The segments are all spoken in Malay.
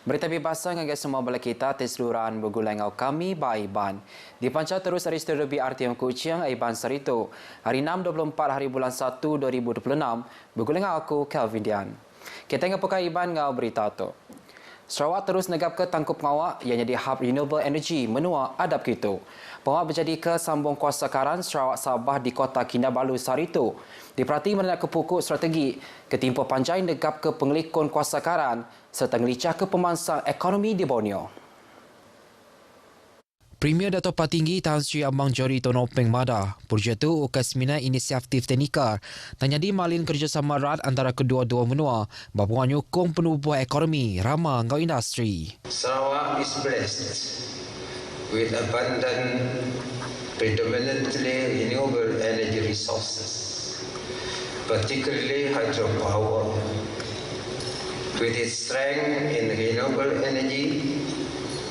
Berita bebasa dengan semua bala kita terseluruhan bergulai ngau kami ba Iban. Dipancar terus dari studio BRTM Kuching Iban Sarito. Hari 6-24 hari bulan 1 2026 bergulai ngau aku Kelvin Dian. Kita tengok pakai Iban ngau berita tu. Sarawak terus negap ke tangkup ngawak yang jadi hub renewable energy menua adab kita. Pengawak berjadi ke sambung kuasa karan Sarawak Sabah di kota Kinabalu Sarito. Diperhati menenak ke pokok strategi ketimpa panjai negap ke pengelikun kuasa karan serta ngelicah ke pemansang ekonomi di Borneo. Premier Dato' Patinggi Tan Sri Amang Jori Tonopeng Mada, projek itu ukasmina inisiatif teknikal dan jadi malin kerjasama erat antara kedua-dua menua bapa nyokong penubuh ekonomi ramah ngau industri. Sarawak is blessed with abundant, predominantly renewable energy resources, particularly hydropower. With its strength in renewable energy,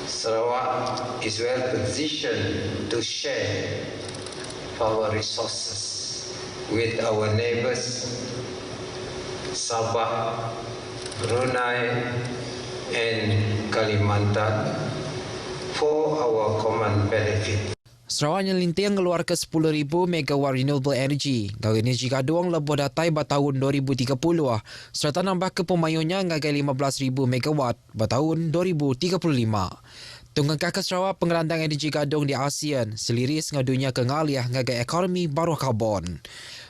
Sarawak is well positioned to share our resources with our neighbours, Sabah, Brunei and Kalimantan for our common benefit. Sarawak yang lintiang ngeluarkan 10,000 megawatt renewable energy. Gaya energi gaduang lebih datai pada tahun 2030 serta nambah ke pemayunya ngagai 15,000 megawatt pada tahun 2035. Tunggangkah ke Sarawak pengerandang energi gadung di ASEAN seliris dengan dunia kengaliah ngagai ekonomi baru karbon.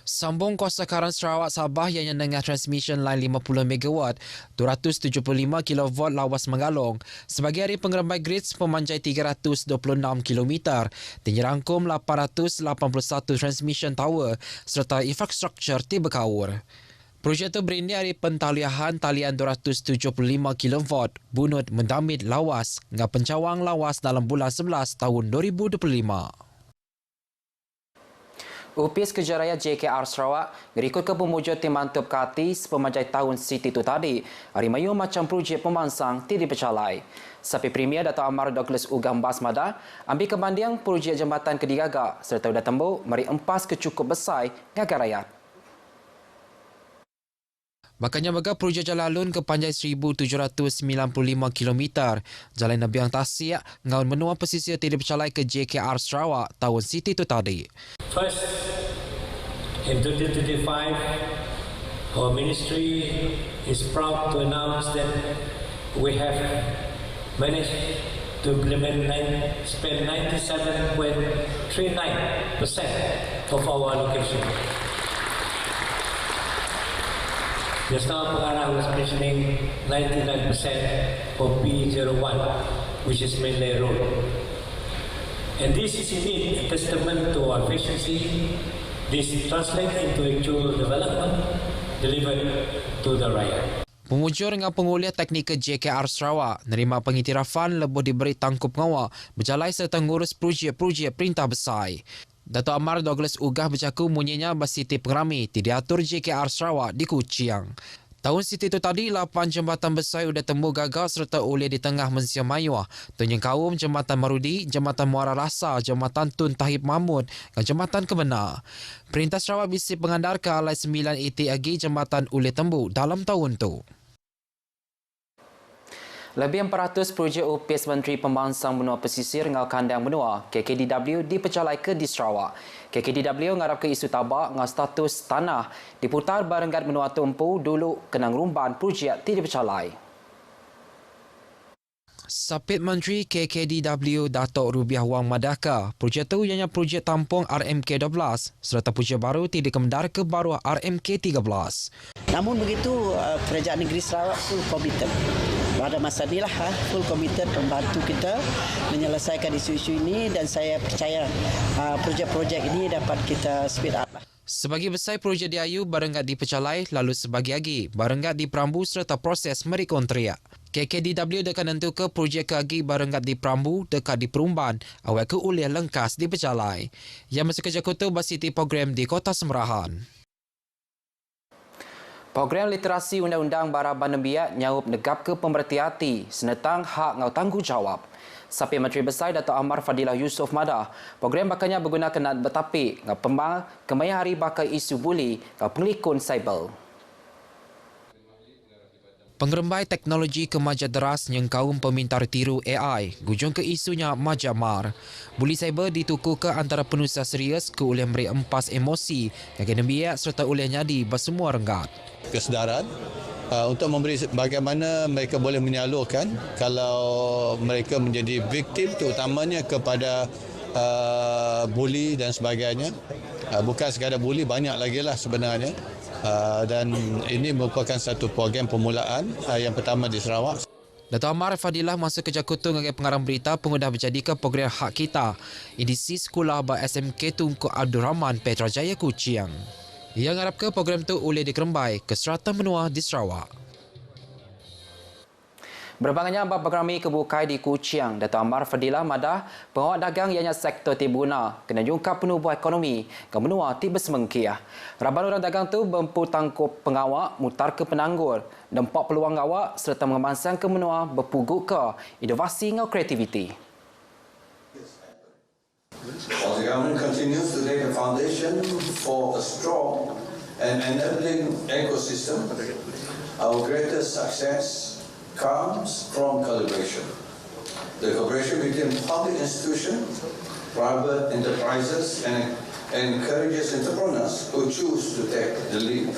Sambung kuasa karan Sarawak Sabah yang dengan transmission line 50 megawatt 275 kilowatt lawas Mengalong sebagai hari pengerembai grids pemanjai 326 kilometer dan dirangkum 881 transmission tower serta infrastruktur tibekaur. Projek itu berini dari pentaliahan talian 275 kilowatt bunut mendamit lawas dengan pencawang lawas dalam bulan 11 tahun 2025. Upis Kejaraya JKR Sarawak berikut ke pemujud tim mantub Katis pemanjai tahun Siti itu tadi. Hari Mayu macam projek pemansang tidak dipercalai. Sapi Premier Dato' Amar Douglas Ugam Basmada ambil kebanding projek jambatan Kedigagak serta sudah tembuk mari empas ke cukup besar ngagai rakyat. Makanya baga projek jalan alun ke panjai 1,795 km. Jalan Nabiang Tasik ngaun menua pesisir tidak dipercalai ke JKR Sarawak tahun Siti itu tadi. First, in 2025, our ministry is proud to announce that we have managed to spend 97.39% of our allocation. Just now, Pengarah was mentioning 99% for P01, which is mainly road. And this is indeed a testament to our efficiency. This translates into actual development delivered to the rakyat. Pemujur dengan penguliah teknik JKR Sarawak nerima pengiktirafan lebih diberi tangkup ngawak berjalai serta ngurus projek-projek perintah besar. Dato' Amar Douglas Ugah bercaku munyinya Basiti Pengerami diatur JKR Sarawak di Kuching. Tahun Siti itu tadi, 8 jambatan besar sudah temu gagal serta oleh di tengah Malaysia Mayuah. Tunjung Kaum, Jambatan Marudi, Jambatan Muara Rasa, Jambatan Tun Tahib Mahmud dan Jambatan Kebenar. Perintah Sarawak bisa pengandarkan alai 9 ATAG jambatan oleh tembuk dalam tahun itu. Lebih 400 projek UPS Menteri Pembangsang Benua Pesisir ngau kandang benua KKDW dipercalai ke di Sarawak. KKDW ngarap ke isu tabak ngau status tanah diputar barangkat benua tumpu dulu kenang rumban projek tidak dipercalai. Sapit Menteri KKDW Dato' Rubiah Wang Madaka, projek itu ianya projek tampung RMK 12 serta projek baru tidak dikemendar ke baru RMK 13. Namun begitu, Kerajaan Negeri Sarawak full committed. Pada masa inilah full committed membantu kita menyelesaikan isu-isu ini dan saya percaya projek-projek ini dapat kita speed up. Sebagai besar projek di Ayu barangkat dipercalai lalu sebagai lagi barangkat di Perambu serta proses merikontria. KKDW dekat nentu ke projek ke barangkat di Perambu dekat di Perumban awak ke uliah lengkas dipercalai. Yang masuk kerja kota Basiti program di Kota Semerahan. Program literasi undang-undang bara Banambiak nyaup negap ke pemerhati hati senetang hak ngau tanggungjawab. Sapi Menteri Besar Dato' Amar Fadilah Yusof Madah, program bakanya berguna kena bertapik ngau pembang kemaya hari bakal isu buli ngau pengelikun cyber. Pengerembai teknologi kemajuan deras yang kaum pemintar tiru AI, gujung ke isunya majamar. Buli cyber dituku ke antara penusa serius ke oleh memberi empas emosi yang kena biak serta oleh nyadi bersemua renggat. Kesedaran untuk memberi bagaimana mereka boleh menyalurkan kalau mereka menjadi viktim terutamanya kepada buli dan sebagainya. Bukan sekadar buli, banyak lagi lah sebenarnya. Dan ini merupakan satu program permulaan yang pertama di Sarawak. Dato' Amar Fadilah masa kerja kutu dengan pengarang berita pengudah berjadi ke program Hak Kita edisi sekolah SMK Tunku Abdul Rahman Petrajaya Kuching. Ia harap ke program itu oleh dikerembai ke serata menua di Sarawak. Berbangannya bab programi kebukai di Kuching, Dato' Amar Fadilah madah pengawal dagang ianya sektor tibuna kena jungkap penubuh ekonomi ke menua tiba semengkiah. Raban orang dagang tu bempu tangkup pengawak mutar ke penanggur, dempak peluang awak serta mengembangkan ke menua berpuguk ke inovasi dan kreativiti. While the government continues to lay the foundation for a strong and enabling ecosystem, our greatest success comes from collaboration. The cooperation between public institutions, private enterprises and encourages entrepreneurs who choose to take the lead.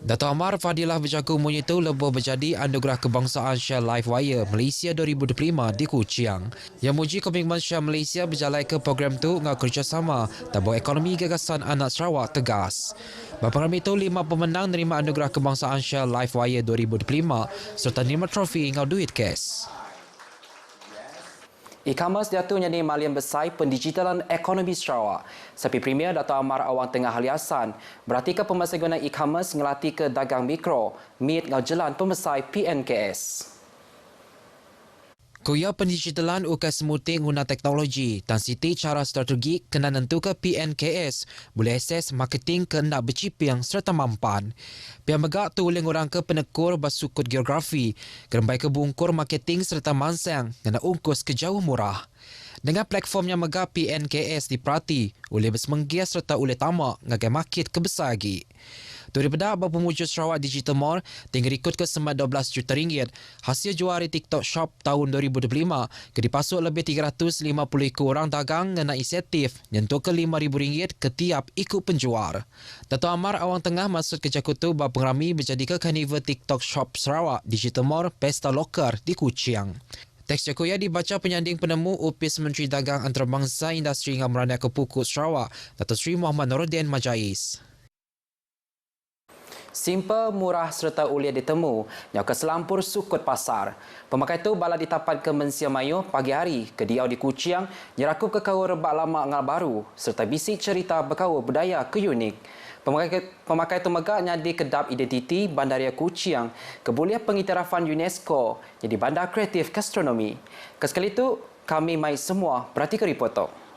Dato' Amar Fadilah berjaga menyitu lebuh berjadi anugerah kebangsaan Shell Livewire Malaysia 2025 di Kuching. Yang muji komitmen Shell Malaysia berjalan ke program tu dengan kerjasama tabung ekonomi gagasan anak Sarawak tegas. Bapang itu 5 pemenang menerima anugerah kebangsaan Shell Livewire 2025 serta 5 trofi dengan duit cash. E-commerce jatuhnya di malian besar pendigitalan ekonomi Sarawak. Sapi Premier Dato' Amar Awang Tengah Haliasan berarti ke pemesai guna e-commerce ngelatih ke dagang mikro, meet ngau jalan pemesai PNKS. Kuya pendigitalan ukai semuting guna teknologi dan siti cara strategi kena nentu ke PNKS boleh akses marketing ke nak berciping serta mampan. Pihak megak tu oleh orang ke penekur bersukut geografi, gerembai ke bungkur marketing serta mansang kena ungkus ke jauh murah. Dengan platformnya megak PNKS diperhati oleh bersemenggia serta oleh tamak ngagai market kebesar lagi. Daripada berpemujud Sarawak Digital Mall tinggal ikut ke semat 12 juta ringgit hasil juara TikTok Shop tahun 2025 ke dipasuk lebih 350 ekor orang dagang dengan insentif nyentuh ke RM5,000 ke tiap ikut penjual. Dato' Amar Awang Tengah maksud kerja kutu berpengrami berjadi ke Carnival TikTok Shop Sarawak Digital Mall Pesta Lokar di Kuching. Teks Jakoya dibaca penyanding penemu Upis Menteri Dagang Antarabangsa Industri dan Merana Kepukut Sarawak Dato' Sri Muhammad Nuruddin Majais. Simple, murah serta ulia ditemu yang ke selampur sukut pasar. Pemakai itu bala ditapat ke Mensia Mayu pagi hari ke Diau di Kuching nyerakup ke kau rebak lama ngal baru serta bisik cerita berkau budaya ke unik. Pemakai itu megaknya di kedap identiti Bandaria Kuching kebulian pengiktirafan UNESCO jadi bandar kreatif gastronomi. Kesekali itu kami mai semua perhati ke reporter.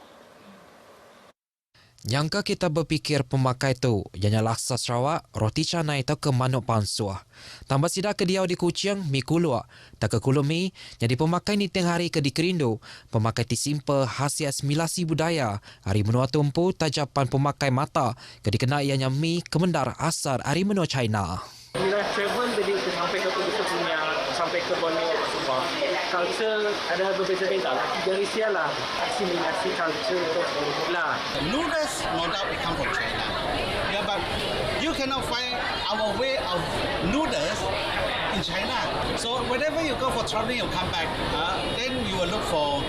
Nyangka kita berfikir pemakai tu ianya laksa Sarawak, roti canai atau ke manuk pansuah. Tambah sidak ke Diau di Kuching, mi kulua. Tak ke kulumi, jadi pemakai ni tengah hari ke di Kerindu. Pemakai ti simple hasil asimilasi budaya. Hari menua tumpu tajapan pemakai mata. Ke dikena ianya mi kemendar asar hari menua China. Bila travel jadi sampai ke punya sampai ke Borneo semua. Culture ada berbeza-beza. Dari sialah asimilasi culture itu lah. Noodles, no doubt, it come from China. Yeah, but you cannot find our way of noodles in China. So whenever you go for traveling, you come back, then you will look for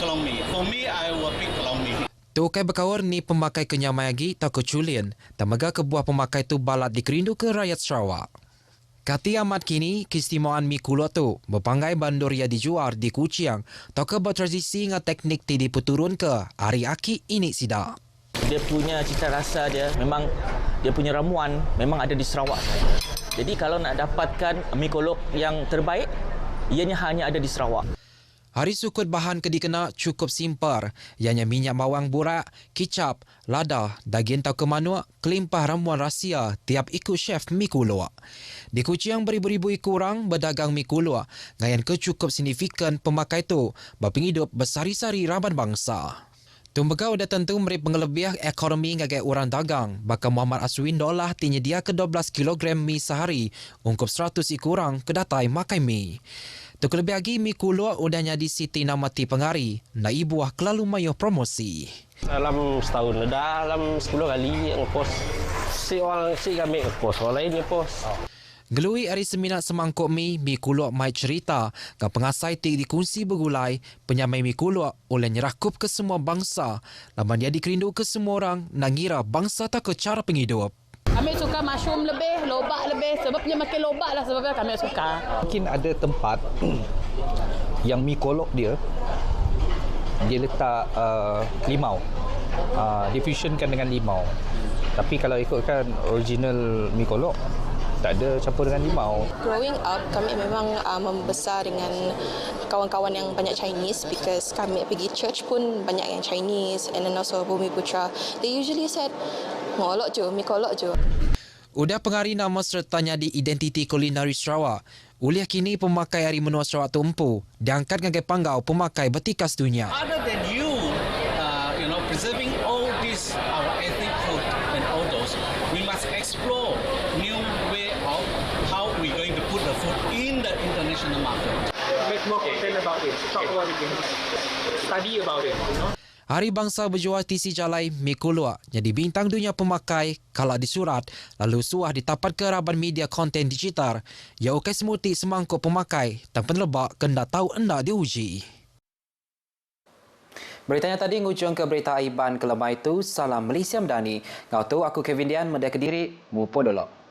Kelong Mi. For me, I will pick Kelong Mi. Tukai berkawar ni pemakai kenyamayagi atau keculian. Tamaga kebuah pemakai tu balat dikerindu ke rakyat Sarawak. Kati amat kini, keistimewaan mi kulo tu berpanggai bandor ia dijual di Kuching atau ke bertradisi dengan teknik ti diputurun ke hari aki ini sida. Dia punya cita rasa dia, memang dia punya ramuan memang ada di Sarawak saja. Jadi kalau nak dapatkan mi kolok yang terbaik, ianya hanya ada di Sarawak. Hari sukut bahan ke dikena cukup simpel, ianya minyak bawang burak, kicap, lada, daging tau ke manuk, kelimpah ramuan rahsia tiap ikut chef mi kulo. Di Kuching beribu-ribu ikut orang berdagang mi kulo, ngayan ke cukup signifikan pemakai tu berpenghidup bersari-sari raban bangsa. Tumbegau dah tentu memberi pengelebihan ekonomi ngagai orang dagang. Bakal Muhammad Aswin dolah tinyedia ke 12 kg mi sehari, ungkup 100 kurang kedatai makai mi. Tu kelebih lagi mi kulua udahnya di Siti Namati Pengari, na ibuah kelalu mayo promosi. Dalam setahun dalam 10 kali ngepos. Si kami ngepos, orang lain ngepos. Gelui hari seminat semangkuk mi kulua mai cerita, ke pengasai ti dikunci bergulai, penyamai mi kulua oleh nyerakup ke semua bangsa, laman dia dikerindu ke semua orang, nangira bangsa tak ke cara penghidup. Kami suka mushroom lebih, lobak lebih, sebabnya makin lobak lah sebabnya kami suka. Mungkin ada tempat yang mi kolok dia letak limau, difusionkan dengan limau. Tapi kalau ikutkan original mi kolok, tak ada campur dengan limau. Growing up, kami memang membesar dengan kawan-kawan yang banyak Chinese because kami pergi church pun banyak yang Chinese and then also Bumi Putra. They usually said, ngolok je, mi kolok je. Udah pengari nama sertanya di identiti kulinari Sarawak. Uliah kini pemakai hari menua Sarawak tu empu, diangkat ngagai panggau pemakai bertikas dunia. Other than you preserving all this our ethnic food and all those, we must explore new way of how we going to put the food in the international market. Make more content about it. Talk about it. Study about it. Hari Bangsa berjual TC Jalai mi kulua jadi bintang dunia pemakai kalau disurat lalu suah ditapat ke raban media konten digital. Ya ukai semuti semangkuk pemakai dan penelebak kena tahu anda diuji. Beritanya tadi ngujung ke berita Aiban kelemah itu. Salam Malaysia Medani. Ngau tu aku Kevin Dian, Media Kediri, Mupo Dolok.